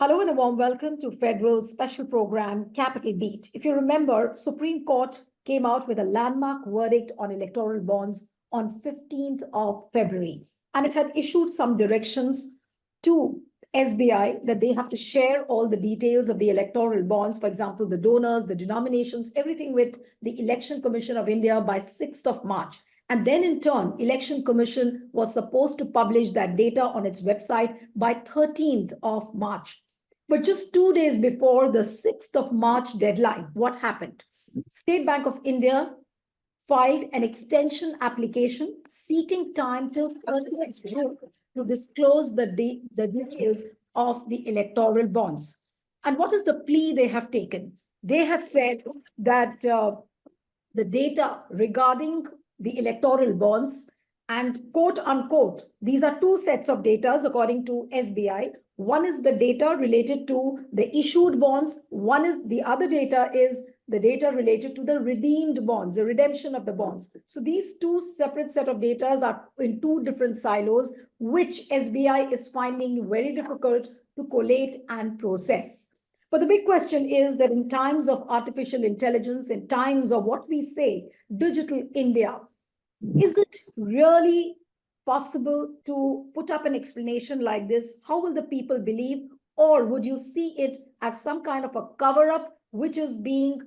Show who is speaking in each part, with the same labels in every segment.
Speaker 1: Hello and a warm welcome to Federal special program Capital Beat. If you remember, Supreme Court came out with a landmark verdict on electoral bonds on 15th of February, and it had issued some directions to SBI that they have to share all the details of the electoral bonds, for example, the donors, the denominations, everything with the Election Commission of India by 6th of March. And then in turn, Election Commission was supposed to publish that data on its website by 13th of March. But just 2 days before the 6th of March deadline, what happened? State Bank of India filed an extension application seeking time till 30th June to disclose the details of the electoral bonds. And what is the plea they have taken? They have said that the data regarding the electoral bonds and quote unquote, these are two sets of data according to SBI. One is the data related to the issued bonds. The other data is the data related to the redeemed bonds, the redemption of the bonds. So these two separate set of data are in two different silos, which SBI is finding very difficult to collate and process. But the big question is that in times of artificial intelligence, in times of what we say, digital India, is it really possible to put up an explanation like this? How will the people believe? Or would you see it as some kind of a cover up, which is being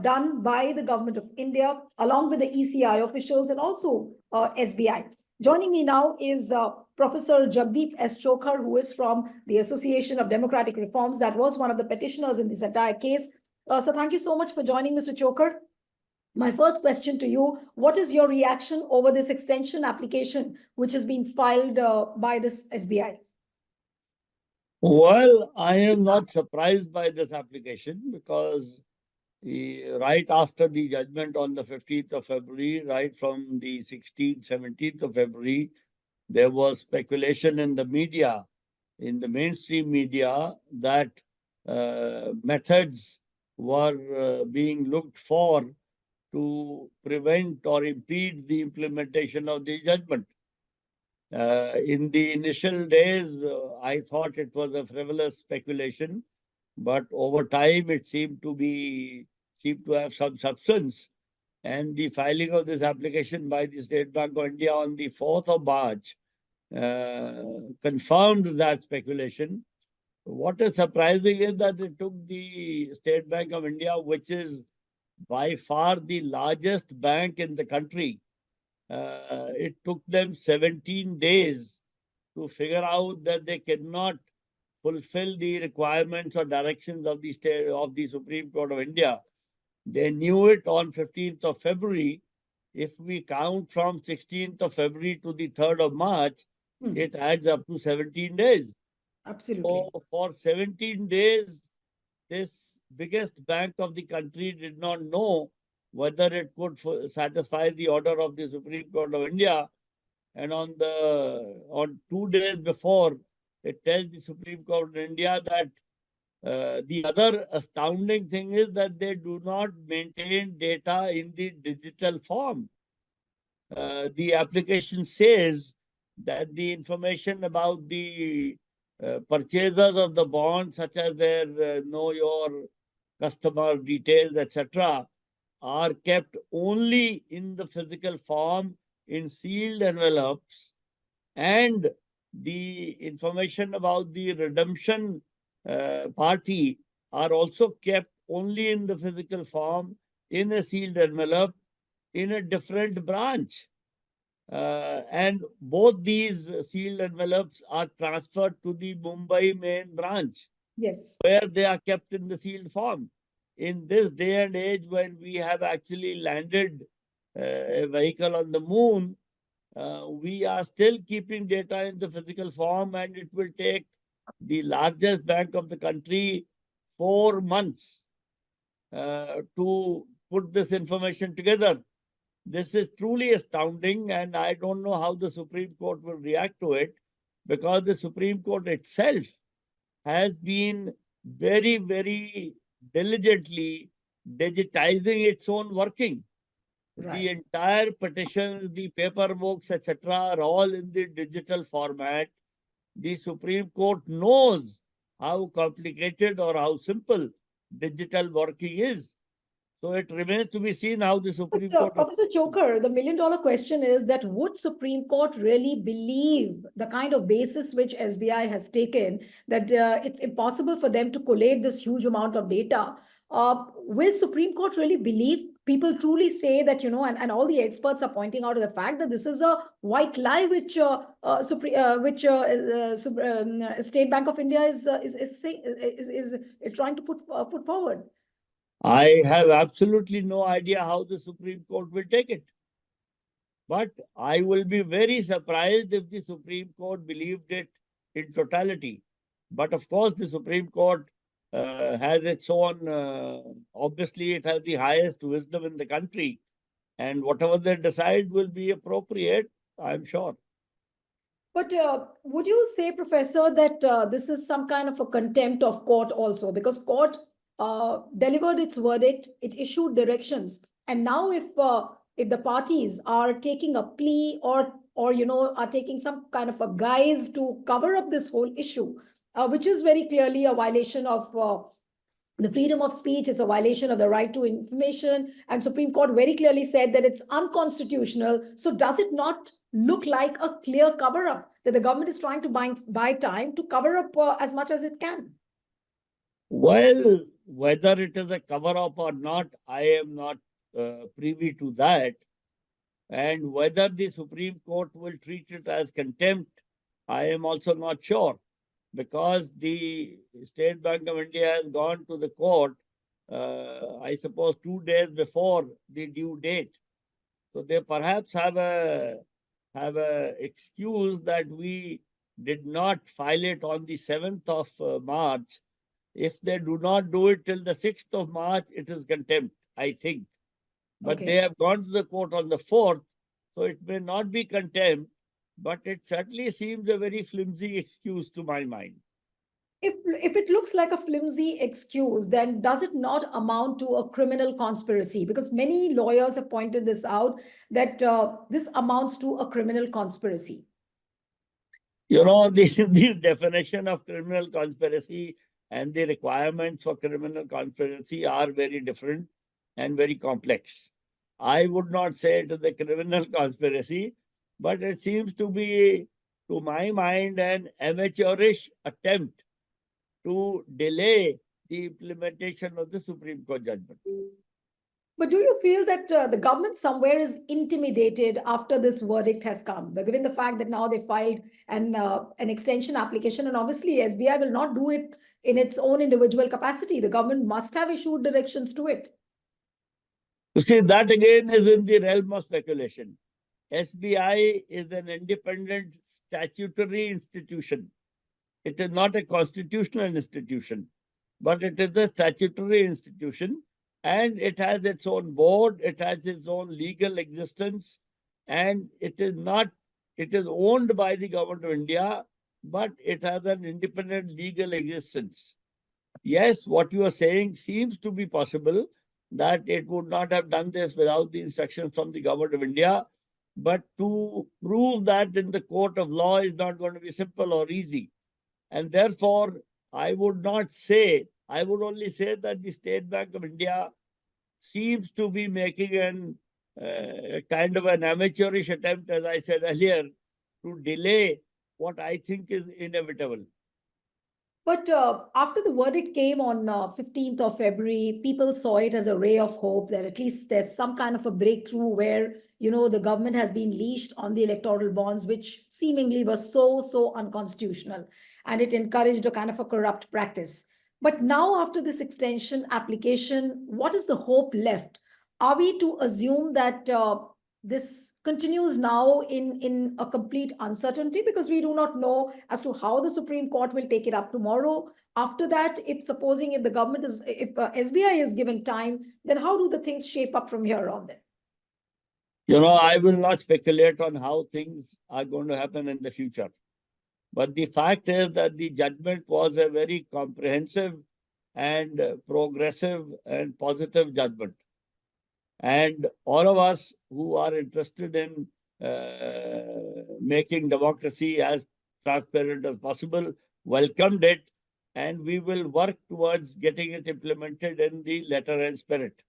Speaker 1: done by the government of India, along with the ECI officials and also SBI? Joining me now is Professor Jagdeep S. Chhokar, who is from the Association of Democratic Reforms, that was one of the petitioners in this entire case. So thank you so much for joining, Mr. Chhokar. My first question to you, what is your reaction over this extension application, which has been filed by this SBI?
Speaker 2: Well, I am not surprised by this application because right after the judgment on the 15th of February, right from the 16th, 17th of February, there was speculation in the media, in the mainstream media, that methods were being looked for to prevent or impede the implementation of the judgment. In the initial days, I thought it was a frivolous speculation, but over time it seemed to have some substance. And the filing of this application by the State Bank of India on the 4th of March confirmed that speculation. What is surprising is that it took the State Bank of India, which is by far the largest bank in the country, it took them 17 days to figure out that they cannot fulfill the requirements or directions of the Supreme Court of India. They knew it on 15th of February. If we count from 16th of February to the 3rd of March, it adds up to 17 days.
Speaker 1: Absolutely.
Speaker 2: So for 17 days, this biggest bank of the country did not know whether it could satisfy the order of the Supreme Court of India. And on 2 days before, it tells the Supreme Court of India that the other astounding thing is that they do not maintain data in the digital form. The application says that the information about the purchasers of the bonds, such as their know your customer details, etc., are kept only in the physical form in sealed envelopes, and the information about the redemption party are also kept only in the physical form in a sealed envelope in a different branch. And both these sealed envelopes are transferred to the Mumbai main branch.
Speaker 1: Yes.
Speaker 2: Where they are kept in the sealed form. In this day and age, when we have actually landed a vehicle on the moon, we are still keeping data in the physical form, and it will take the largest bank of the country 4 months to put this information together. This is truly astounding, and I don't know how the Supreme Court will react to it, because the Supreme Court itself has been very, very diligently digitizing its own working. Right. The entire petitions, the paper books, etc., are all in the digital format. The Supreme Court knows how complicated or how simple digital working is. So it remains to be seen how the Supreme
Speaker 1: But,
Speaker 2: Court.
Speaker 1: Professor Chhokar, the million-dollar question is that would Supreme Court really believe the kind of basis which SBI has taken, that it's impossible for them to collate this huge amount of data? Will Supreme Court really believe? People truly say that, and all the experts are pointing out to the fact that this is a white lie which State Bank of India is trying to put forward.
Speaker 2: I have absolutely no idea how the Supreme Court will take it. But I will be very surprised if the Supreme Court believed it in totality. But of course, the Supreme Court has its own, obviously, it has the highest wisdom in the country. And whatever they decide will be appropriate, I'm sure.
Speaker 1: But would you say, Professor, that this is some kind of a contempt of court also? Because court delivered its verdict, it issued directions, and now if the parties are taking a plea or are taking some kind of a guise to cover up this whole issue, which is very clearly a violation of the freedom of speech, is a violation of the right to information, and Supreme Court very clearly said that it's unconstitutional. So does it not look like a clear cover up that the government is trying to buy time to cover up as much as it can?
Speaker 2: Well, whether it is a cover up or not, I am not privy to that. And whether the Supreme Court will treat it as contempt, I am also not sure, because the State Bank of India has gone to the court, I suppose 2 days before the due date. So they perhaps have a excuse that we did not file it on the 7th of March. If they do not do it till the 6th of March, it is contempt, I think. But
Speaker 1: Okay.
Speaker 2: they have gone to the court on the 4th, so it may not be contempt, but it certainly seems a very flimsy excuse to my mind.
Speaker 1: If it looks like a flimsy excuse, then does it not amount to a criminal conspiracy? Because many lawyers have pointed this out, that this amounts to a criminal conspiracy.
Speaker 2: The definition of criminal conspiracy and the requirements for criminal conspiracy are very different and very complex. I would not say it is a criminal conspiracy, but it seems to be, to my mind, an amateurish attempt to delay the implementation of the Supreme Court judgment.
Speaker 1: But do you feel that the government somewhere is intimidated after this verdict has come, given the fact that now they filed an extension application, and obviously SBI will not do it in its own individual capacity. The government must have issued directions to it.
Speaker 2: You see, that again is in the realm of speculation. SBI is an independent statutory institution. It is not a constitutional institution, but it is a statutory institution, and it has its own board, it has its own legal existence, and it is owned by the government of India, but it has an independent legal existence. Yes, what you are saying seems to be possible, that it would not have done this without the instructions from the government of India, but to prove that in the court of law is not going to be simple or easy. And therefore, I would only say that the State Bank of India seems to be making kind of an amateurish attempt, as I said earlier, to delay what I think is inevitable.
Speaker 1: But after the verdict came on 15th of February, people saw it as a ray of hope that at least there's some kind of a breakthrough where, the government has been leashed on the electoral bonds, which seemingly was so unconstitutional, and it encouraged a kind of a corrupt practice. But now, after this extension application, what is the hope left? Are we to assume that this continues now in a complete uncertainty, because we do not know as to how the Supreme Court will take it up tomorrow? After that, if SBI is given time, then how do the things shape up from here on then?
Speaker 2: I will not speculate on how things are going to happen in the future. But the fact is that the judgment was a very comprehensive and progressive and positive judgment. And all of us who are interested in making democracy as transparent as possible welcomed it. and we will work towards getting it implemented in the letter and spirit.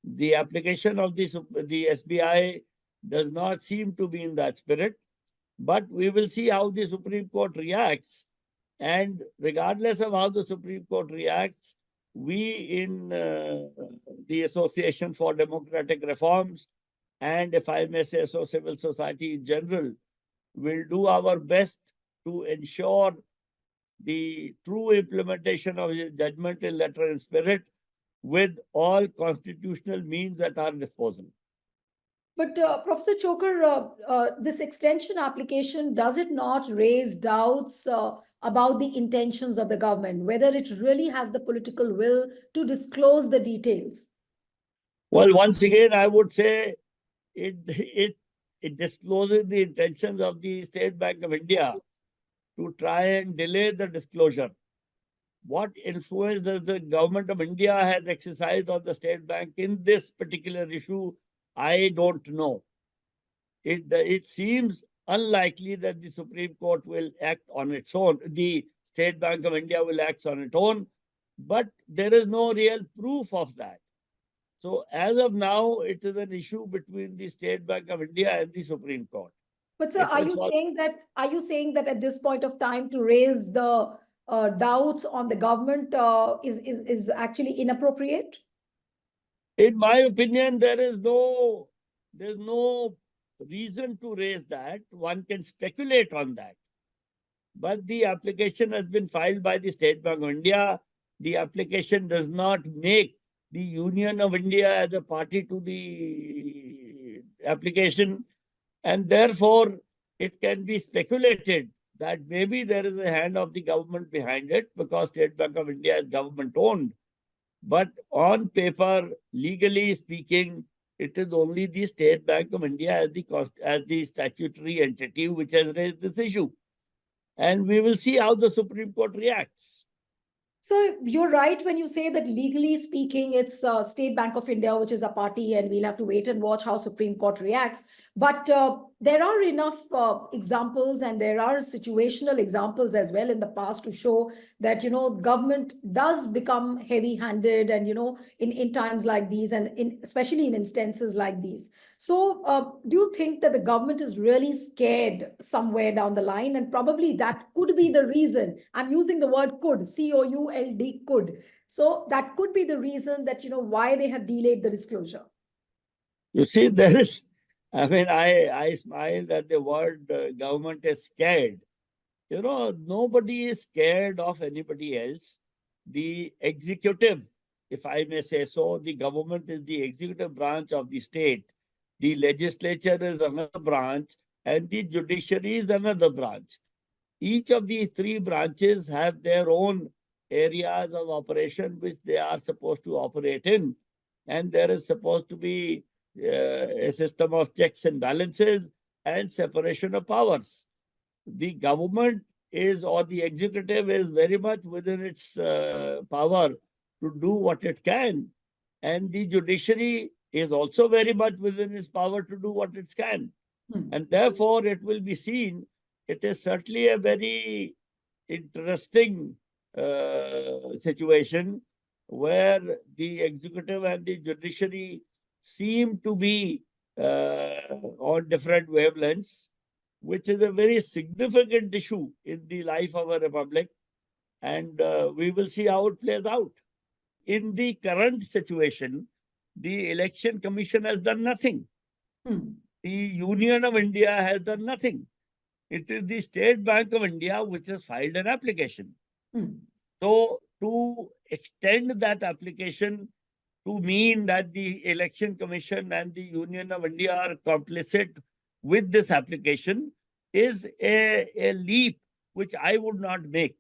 Speaker 2: The application of the SBI does not seem to be in that spirit, but we will see how the Supreme Court reacts. And regardless of how the Supreme Court reacts, we in the Association for Democratic Reforms, and if I may say so, civil society in general, will do our best to ensure the true implementation of his judgment in letter and spirit with all constitutional means at our disposal.
Speaker 1: But Professor Chhokar, this extension application, does it not raise doubts about the intentions of the government, whether it really has the political will to disclose the details?
Speaker 2: Well, once again, I would say it discloses the intentions of the State Bank of India to try and delay the disclosure. What influence does the government of India has exercised on the State Bank in this particular issue? I don't know. It seems unlikely that the Supreme Court will act on its own. The State Bank of India will act on its own, but there is no real proof of that. So as of now, it is an issue between the State Bank of India and the Supreme Court.
Speaker 1: But sir, are you saying that at this point of time to raise the doubts on the government is actually inappropriate?
Speaker 2: In my opinion, there's no reason to raise that. One can speculate on that. But the application has been filed by the State Bank of India. The application does not make the Union of India as a party to the application. And therefore, it can be speculated that maybe there is a hand of the government behind it because State Bank of India is government owned. But on paper, legally speaking, it is only the State Bank of India as the statutory entity which has raised this issue. And we will see how the Supreme Court reacts.
Speaker 1: So you're right when you say that legally speaking, it's State Bank of India, which is a party, and we'll have to wait and watch how Supreme Court reacts. But there are enough examples, and there are situational examples as well in the past to show that, government does become heavy-handed and, in times like these, and especially in instances like these. So do you think that the government is really scared somewhere down the line? And probably that could be the reason. I'm using the word could, COULD, could. So that could be the reason that, why they have delayed the disclosure.
Speaker 2: You see, I smiled at the word government is scared. Nobody is scared of anybody else. The executive, if I may say so, the government is the executive branch of the state. The legislature is another branch, and the judiciary is another branch. Each of these three branches have their own areas of operation which they are supposed to operate in. And there is supposed to be a system of checks and balances and separation of powers. The government or the executive is very much within its power to do what it can. And the judiciary is also very much within its power to do what it can. And therefore, it will be seen, it is certainly a very interesting situation where the executive and the judiciary seem to be on different wavelengths, which is a very significant issue in the life of a republic. And we will see how it plays out. In the current situation, the Election Commission has done nothing. The Union of India has done nothing. It is the State Bank of India which has filed an application. So to extend that application to mean that the Election Commission and the Union of India are complicit with this application is a leap which I would not make.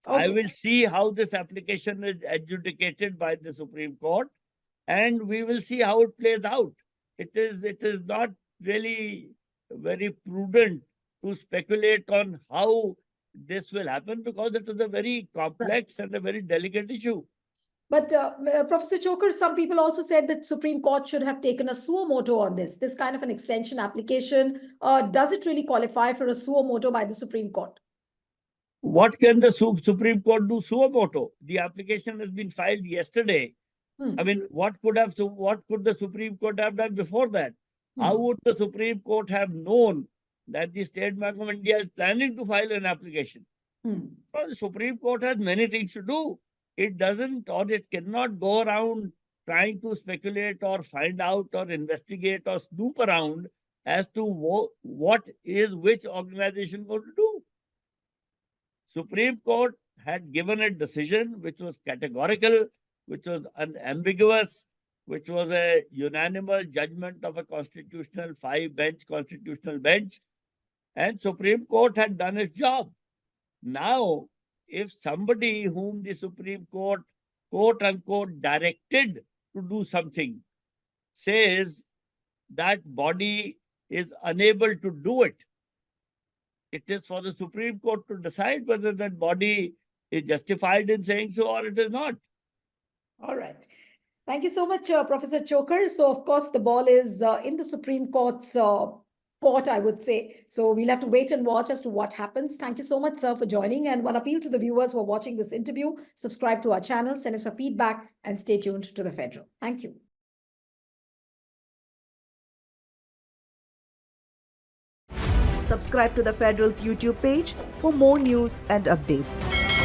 Speaker 2: Okay. I will see how this application is adjudicated by the Supreme Court, and we will see how it plays out. It is not really very prudent to speculate on how this will happen because it is a very complex and a very delicate issue.
Speaker 1: But Professor Chhokar, some people also said that Supreme Court should have taken a suo moto on this kind of an extension application. Does it really qualify for a suo moto by the Supreme Court?
Speaker 2: what can the Supreme Court do suo moto? The application has been filed yesterday. I mean, what could the Supreme Court have done before that? How would the Supreme Court have known that the State Bank of India is planning to file an application? Well, the Supreme Court has many things to do. It doesn't, or it cannot go around trying to speculate or find out or investigate or snoop around as to what is which organization going to do. Supreme Court had given a decision which was categorical, which was unambiguous, which was a unanimous judgment of a constitutional five-bench constitutional bench, and Supreme Court had done its job. Now, if somebody whom the Supreme Court, quote unquote, directed to do something says that body is unable to do it, it is for the Supreme Court to decide whether that body is justified in saying so or it is not.
Speaker 1: All right. Thank you so much, Professor Chhokar. So, of course, the ball is in the Supreme Court's court, I would say. So we'll have to wait and watch as to what happens. Thank you so much, sir, for joining. And one appeal to the viewers who are watching this interview, subscribe to our channel, send us your feedback, and stay tuned to The Federal. Thank you.
Speaker 3: Subscribe to The Federal's YouTube page for more news and updates.